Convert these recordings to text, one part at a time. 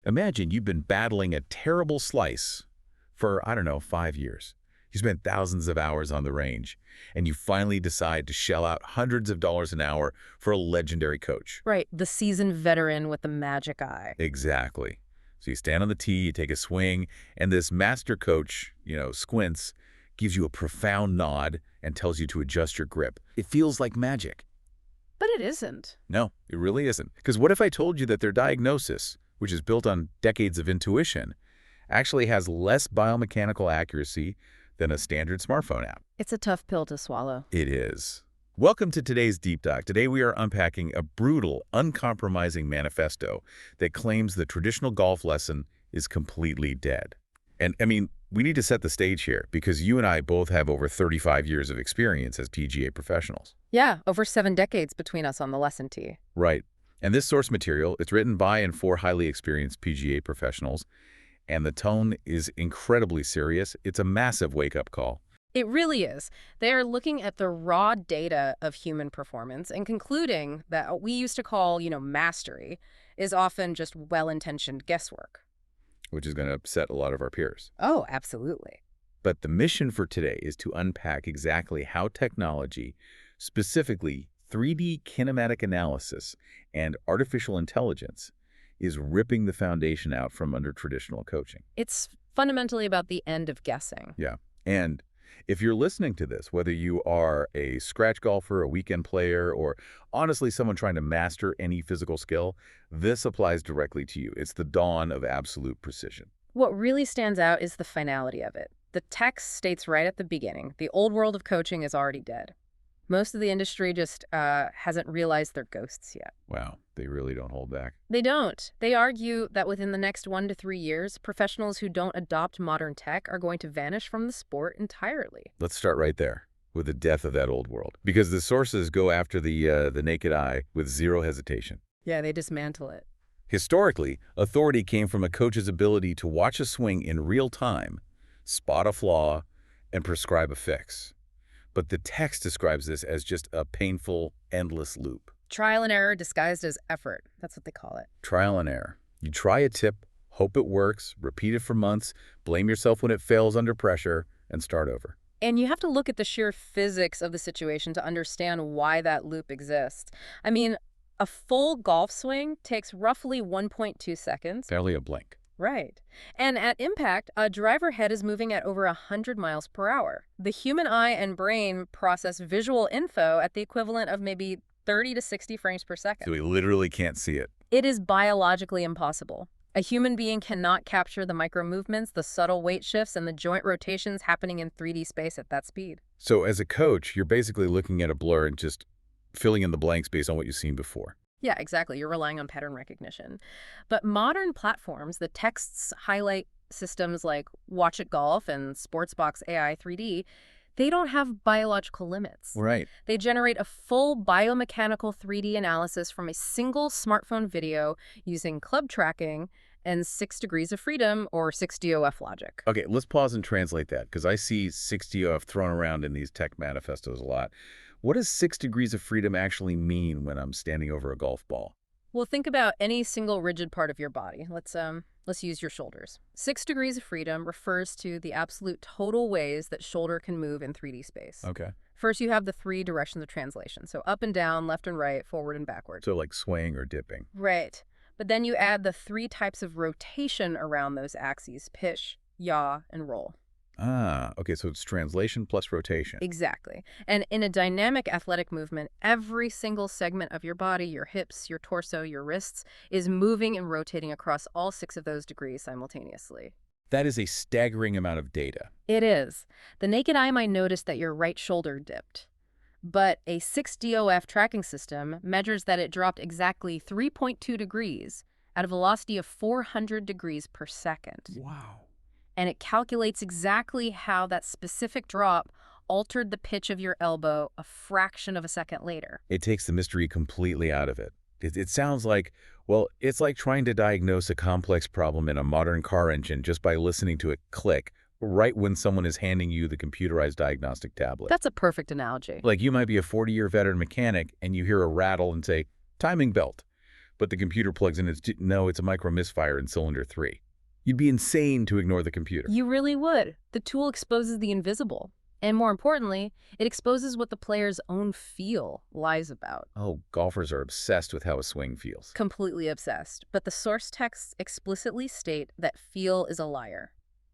Imagine you've been battling a terrible slice for, I don't know, 5 years. You spent thousands of hours on the range, and you finally decide to shell out hundreds of dollars an hour for a legendary coach. Right, the seasoned veteran with the magic eye. Exactly. So you stand on the tee, you take a swing, and this master coach, squints, gives you a profound nod and tells you to adjust your grip. It feels like magic. But it isn't. No, it really isn't. Because what if I told you that their diagnosis, which is built on decades of intuition, actually has less biomechanical accuracy than a standard smartphone app? It's a tough pill to swallow. It is. Welcome to today's Deep Dive. Today we are unpacking a brutal, uncompromising manifesto that claims the traditional golf lesson is completely dead. And we need to set the stage here because you and I both have over 35 years of experience as PGA professionals. Yeah, over 7 decades between us on the lesson tee. Right. And this source material, it's written by and for highly experienced PGA professionals, and the tone is incredibly serious. It's a massive wake-up call. It really is. They are looking at the raw data of human performance and concluding that what we used to call, mastery is often just well-intentioned guesswork. Which is going to upset a lot of our peers. Oh, absolutely. But the mission for today is to unpack exactly how technology, specifically 3D kinematic analysis and artificial intelligence, is ripping the foundation out from under traditional coaching. It's fundamentally about the end of guessing. Yeah. And if you're listening to this, whether you are a scratch golfer, a weekend player, or honestly someone trying to master any physical skill, this applies directly to you. It's the dawn of absolute precision. What really stands out is the finality of it. The text states right at the beginning, the old world of coaching is already dead. Most of the industry just hasn't realized they're ghosts yet. Wow, they really don't hold back. They don't. They argue that within the next 1 to 3 years, professionals who don't adopt modern tech are going to vanish from the sport entirely. Let's start right there with the death of that old world, because the sources go after the naked eye with zero hesitation. Yeah, they dismantle it. Historically, authority came from a coach's ability to watch a swing in real time, spot a flaw, and prescribe a fix. But the text describes this as just a painful, endless loop. Trial and error disguised as effort. That's what they call it. Trial and error. You try a tip, hope it works, repeat it for months, blame yourself when it fails under pressure, and start over. And you have to look at the sheer physics of the situation to understand why that loop exists. A full golf swing takes roughly 1.2 seconds. Barely a blink. Right. And at impact, a driver head is moving at over 100 miles per hour. The human eye and brain process visual info at the equivalent of maybe 30 to 60 frames per second. So we literally can't see it. It is biologically impossible. A human being cannot capture the micro movements, the subtle weight shifts, and the joint rotations happening in 3D space at that speed. So as a coach, you're basically looking at a blur and just filling in the blanks based on what you've seen before. Yeah, exactly. You're relying on pattern recognition. But modern platforms, the texts highlight systems like WatchItGolf and SportsBox AI 3D, they don't have biological limits. Right. They generate a full biomechanical 3D analysis from a single smartphone video using club tracking and 6 degrees of freedom or 6DOF logic. Okay, let's pause and translate that because I see 6DOF thrown around in these tech manifestos a lot. What does 6 degrees of freedom actually mean when I'm standing over a golf ball? Well, think about any single rigid part of your body. Let's use your shoulders. 6 degrees of freedom refers to the absolute total ways that shoulder can move in 3D space. Okay. First, you have the 3 directions of translation. So up and down, left and right, forward and backward. So like swaying or dipping. Right. But then you add the 3 types of rotation around those axes: pitch, yaw, and roll. Ah, okay, so it's translation plus rotation. Exactly. And in a dynamic athletic movement, every single segment of your body, your hips, your torso, your wrists, is moving and rotating across all 6 of those degrees simultaneously. That is a staggering amount of data. It is. The naked eye might notice that your right shoulder dipped. But a 6DOF tracking system measures that it dropped exactly 3.2 degrees at a velocity of 400 degrees per second. Wow. And it calculates exactly how that specific drop altered the pitch of your elbow a fraction of a second later. It takes the mystery completely out of it. It sounds like, well, it's like trying to diagnose a complex problem in a modern car engine just by listening to it click right when someone is handing you the computerized diagnostic tablet. That's a perfect analogy. Like you might be a 40-year veteran mechanic and you hear a rattle and say, timing belt. But the computer plugs in, no, it's a micro misfire in cylinder 3. You'd be insane to ignore the computer. You really would. The tool exposes the invisible. And more importantly, it exposes what the player's own feel lies about. Oh, golfers are obsessed with how a swing feels. Completely obsessed. But the source texts explicitly state that feel is a liar.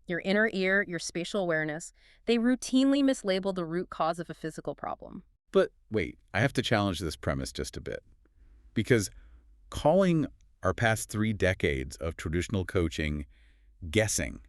Your inner ear, your spatial awareness, they routinely mislabel the root cause of a physical problem. But wait, I have to challenge this premise just a bit. Because calling our past 3 decades of traditional coaching guessing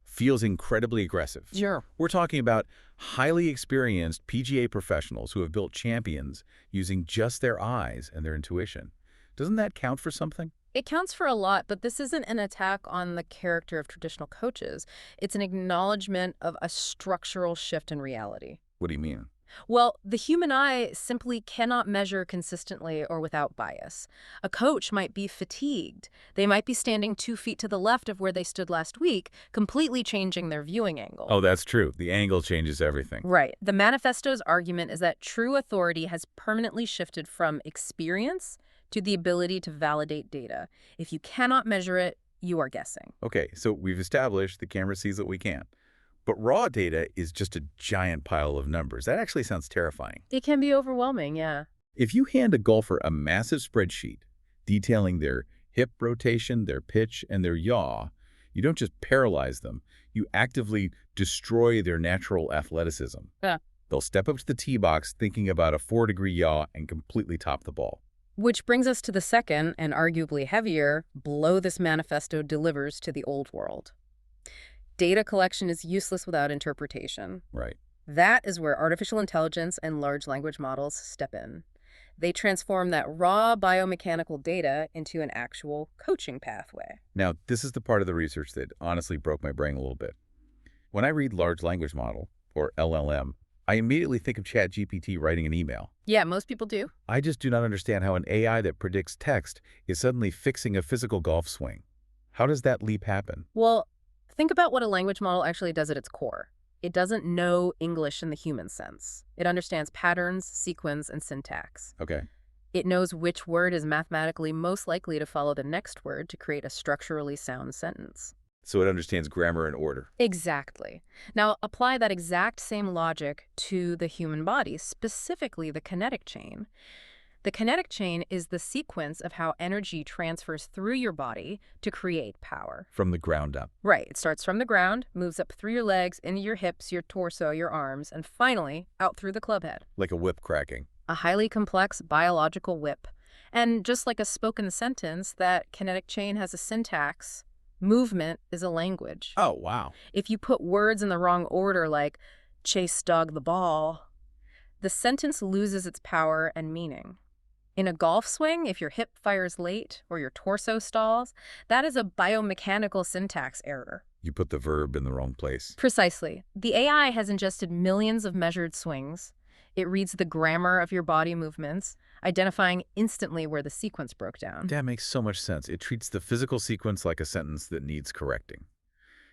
feels incredibly aggressive. Sure. We're talking about highly experienced PGA professionals who have built champions using just their eyes and their intuition. Doesn't that count for something? It counts for a lot, but this isn't an attack on the character of traditional coaches. It's an acknowledgement of a structural shift in reality. What do you mean? Well, the human eye simply cannot measure consistently or without bias. A coach might be fatigued. They might be standing 2 feet to the left of where they stood last week, completely changing their viewing angle. Oh, that's true. The angle changes everything. Right. The manifesto's argument is that true authority has permanently shifted from experience to the ability to validate data. If you cannot measure it, you are guessing. Okay, so we've established the camera sees what we can't. But raw data is just a giant pile of numbers. That actually sounds terrifying. It can be overwhelming, yeah. If you hand a golfer a massive spreadsheet detailing their hip rotation, their pitch, and their yaw, you don't just paralyze them. You actively destroy their natural athleticism. Yeah. They'll step up to the tee box thinking about a 4-degree yaw and completely top the ball. Which brings us to the second, and arguably heavier, blow this manifesto delivers to the old world. Data collection is useless without interpretation. Right. That is where artificial intelligence and large language models step in. They transform that raw biomechanical data into an actual coaching pathway. Now, this is the part of the research that honestly broke my brain a little bit. When I read large language model, or LLM, I immediately think of ChatGPT writing an email. Yeah, most people do. I just do not understand how an AI that predicts text is suddenly fixing a physical golf swing. How does that leap happen? Well, think about what a language model actually does at its core. It doesn't know English in the human sense. It understands patterns, sequence, and syntax. Okay. It knows which word is mathematically most likely to follow the next word to create a structurally sound sentence. So it understands grammar and order. Exactly. Now, apply that exact same logic to the human body, specifically the kinetic chain. The kinetic chain is the sequence of how energy transfers through your body to create power. From the ground up. Right. It starts from the ground, moves up through your legs, into your hips, your torso, your arms, and finally out through the club head. Like a whip cracking. A highly complex biological whip. And just like a spoken sentence, that kinetic chain has a syntax. Movement is a language. Oh, wow. If you put words in the wrong order, like chase dog the ball, the sentence loses its power and meaning. In a golf swing, if your hip fires late or your torso stalls, that is a biomechanical syntax error. You put the verb in the wrong place. Precisely. The AI has ingested millions of measured swings. It reads the grammar of your body movements, identifying instantly where the sequence broke down. That makes so much sense. It treats the physical sequence like a sentence that needs correcting.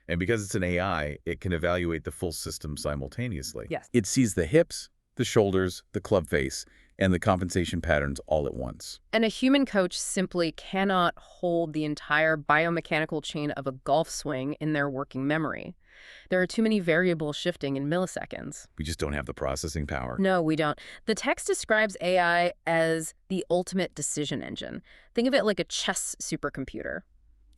And because it's an AI, it can evaluate the full system simultaneously. Yes. It sees the hips, the shoulders, the club face, and the compensation patterns all at once. And a human coach simply cannot hold the entire biomechanical chain of a golf swing in their working memory. There are too many variables shifting in milliseconds. We just don't have the processing power. No, we don't. The text describes AI as the ultimate decision engine. Think of it like a chess supercomputer.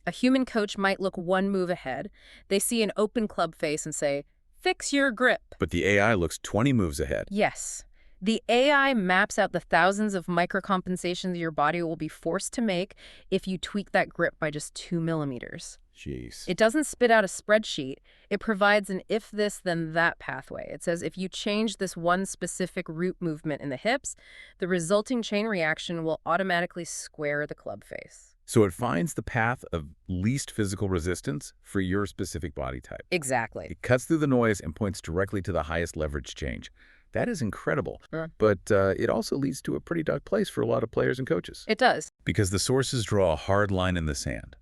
A human coach might look one move ahead. They see an open club face and say, "Fix your grip." But the AI looks 20 moves ahead. Yes. The AI maps out the thousands of microcompensations your body will be forced to make if you tweak that grip by just 2 millimeters. Jeez. It doesn't spit out a spreadsheet. It provides an if this, then that pathway. It says if you change this one specific root movement in the hips, the resulting chain reaction will automatically square the club face. So it finds the path of least physical resistance for your specific body type. Exactly. It cuts through the noise and points directly to the highest leverage change. That is incredible. Sure. But it also leads to a pretty dark place for a lot of players and coaches. It does. Because the sources draw a hard line in the sand.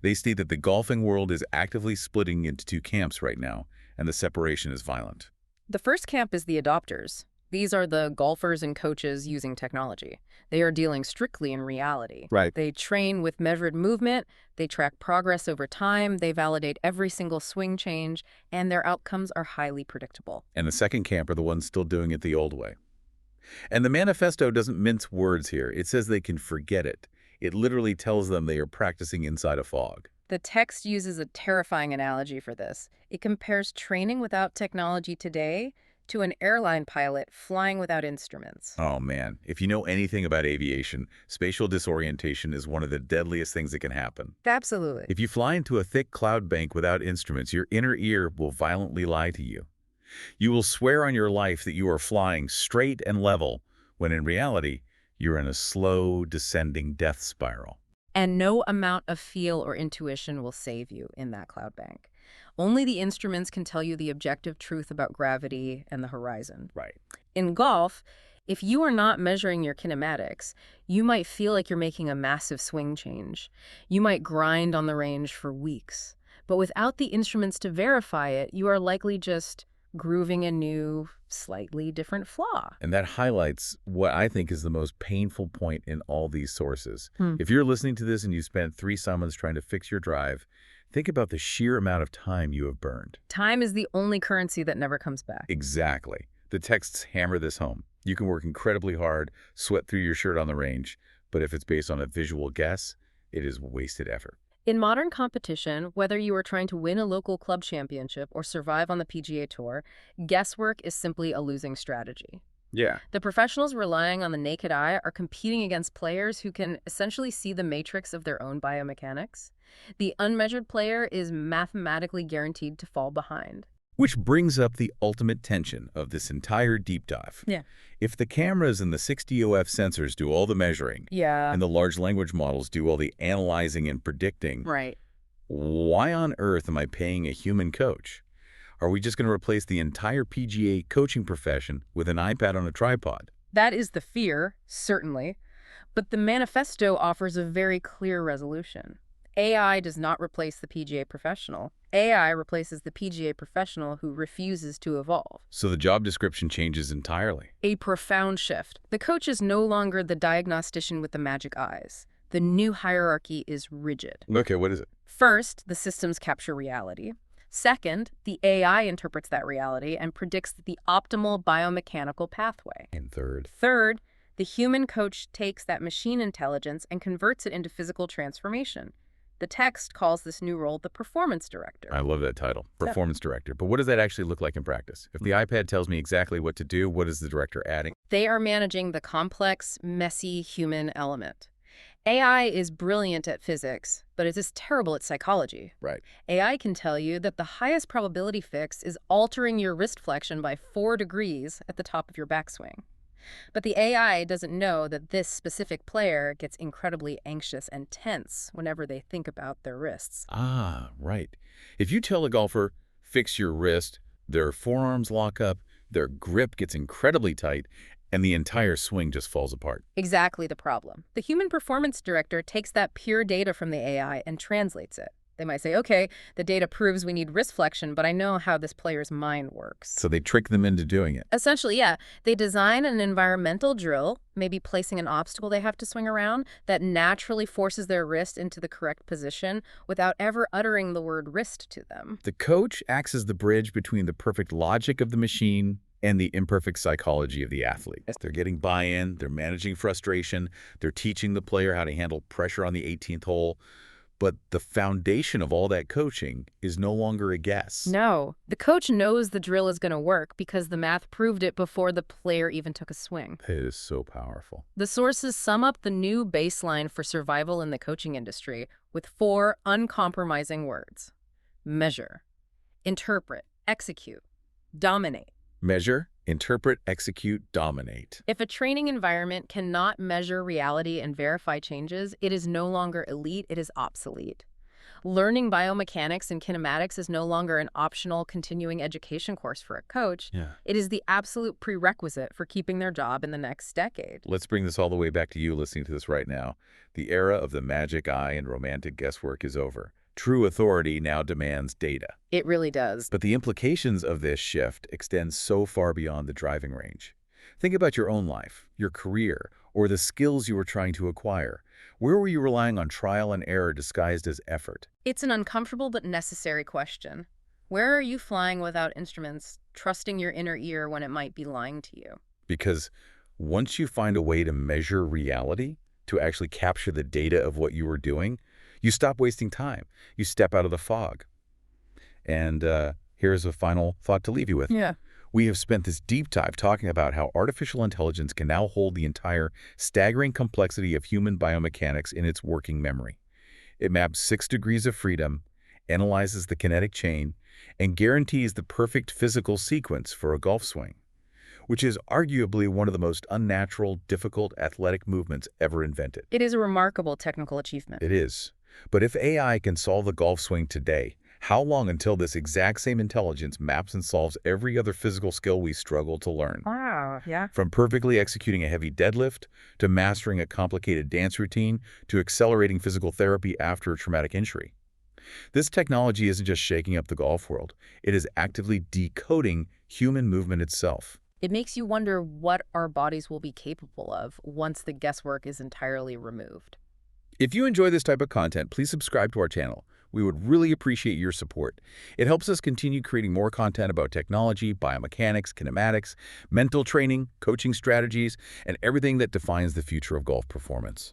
They state that the golfing world is actively splitting into 2 camps right now, and the separation is violent. The first camp is the adopters. These are the golfers and coaches using technology. They are dealing strictly in reality. Right. They train with measured movement, they track progress over time, they validate every single swing change, and their outcomes are highly predictable. And the second camp are the ones still doing it the old way. And the manifesto doesn't mince words here. It says they can forget it. It literally tells them they are practicing inside a fog. The text uses a terrifying analogy for this. It compares training without technology today to an airline pilot flying without instruments. Oh man, if you know anything about aviation, spatial disorientation is one of the deadliest things that can happen. Absolutely. If you fly into a thick cloud bank without instruments, your inner ear will violently lie to you. You will swear on your life that you are flying straight and level, when in reality, you're in a slow, descending death spiral. And no amount of feel or intuition will save you in that cloud bank. Only the instruments can tell you the objective truth about gravity and the horizon. Right. In golf, if you are not measuring your kinematics, you might feel like you're making a massive swing change. You might grind on the range for weeks. But without the instruments to verify it, you are likely just grooving a new, slightly different flaw. And that highlights what I think is the most painful point in all these sources. Hmm. If you're listening to this and you spent 3 summons trying to fix your drive, think about the sheer amount of time you have burned. Time is the only currency that never comes back. Exactly. The texts hammer this home. You can work incredibly hard, sweat through your shirt on the range, but if it's based on a visual guess, it is wasted effort. In modern competition, whether you are trying to win a local club championship or survive on the PGA Tour, guesswork is simply a losing strategy. Yeah. The professionals relying on the naked eye are competing against players who can essentially see the matrix of their own biomechanics. The unmeasured player is mathematically guaranteed to fall behind. Which brings up the ultimate tension of this entire deep dive. Yeah. If the cameras and the 6DOF sensors do all the measuring, Yeah. and the large language models do all the analyzing and predicting, Right. why on earth am I paying a human coach? Are we just going to replace the entire PGA coaching profession with an iPad on a tripod? That is the fear, certainly. But the manifesto offers a very clear resolution. AI does not replace the PGA professional. AI replaces the PGA professional who refuses to evolve. So the job description changes entirely. A profound shift. The coach is no longer the diagnostician with the magic eyes. The new hierarchy is rigid. Okay, what is it? First, the systems capture reality. Second, the AI interprets that reality and predicts the optimal biomechanical pathway. And third. Third, the human coach takes that machine intelligence and converts it into physical transformation. The text calls this new role the performance director. I love that title, performance director. But what does that actually look like in practice? If the iPad tells me exactly what to do, what is the director adding? They are managing the complex, messy human element. AI is brilliant at physics, but it is terrible at psychology. Right. AI can tell you that the highest probability fix is altering your wrist flexion by 4 degrees at the top of your backswing. But the AI doesn't know that this specific player gets incredibly anxious and tense whenever they think about their wrists. Ah, right. If you tell a golfer, fix your wrist, their forearms lock up, their grip gets incredibly tight, and the entire swing just falls apart. Exactly the problem. The human performance director takes that pure data from the AI and translates it. They might say, okay, the data proves we need wrist flexion, but I know how this player's mind works. So they trick them into doing it. Essentially, yeah. They design an environmental drill, maybe placing an obstacle they have to swing around, that naturally forces their wrist into the correct position without ever uttering the word wrist to them. The coach acts as the bridge between the perfect logic of the machine and the imperfect psychology of the athlete. They're getting buy-in, they're managing frustration, they're teaching the player how to handle pressure on the 18th hole. But the foundation of all that coaching is no longer a guess. No, the coach knows the drill is going to work because the math proved it before the player even took a swing. It is so powerful. The sources sum up the new baseline for survival in the coaching industry with 4 uncompromising words: measure, interpret, execute, dominate. Measure, interpret, execute, dominate. If a training environment cannot measure reality and verify changes, it is no longer elite, it is obsolete. Learning biomechanics and kinematics is no longer an optional continuing education course for a coach. Yeah. It is the absolute prerequisite for keeping their job in the next decade. Let's bring this all the way back to you listening to this right now. The era of the magic eye and romantic guesswork is over. True authority now demands data. It really does. But the implications of this shift extend so far beyond the driving range. Think about your own life, your career, or the skills you were trying to acquire. Where were you relying on trial and error disguised as effort? It's an uncomfortable but necessary question. Where are you flying without instruments, trusting your inner ear when it might be lying to you? Because once you find a way to measure reality, to actually capture the data of what you were doing, you stop wasting time. You step out of the fog. And here's a final thought to leave you with. Yeah. We have spent this deep dive talking about how artificial intelligence can now hold the entire staggering complexity of human biomechanics in its working memory. It maps 6 degrees of freedom, analyzes the kinetic chain, and guarantees the perfect physical sequence for a golf swing, which is arguably one of the most unnatural, difficult athletic movements ever invented. It is a remarkable technical achievement. It is. But if AI can solve the golf swing today, how long until this exact same intelligence maps and solves every other physical skill we struggle to learn? Wow, yeah. From perfectly executing a heavy deadlift, to mastering a complicated dance routine, to accelerating physical therapy after a traumatic injury. This technology isn't just shaking up the golf world, it is actively decoding human movement itself. It makes you wonder what our bodies will be capable of once the guesswork is entirely removed. If you enjoy this type of content, please subscribe to our channel. We would really appreciate your support. It helps us continue creating more content about technology, biomechanics, kinematics, mental training, coaching strategies, and everything that defines the future of golf performance.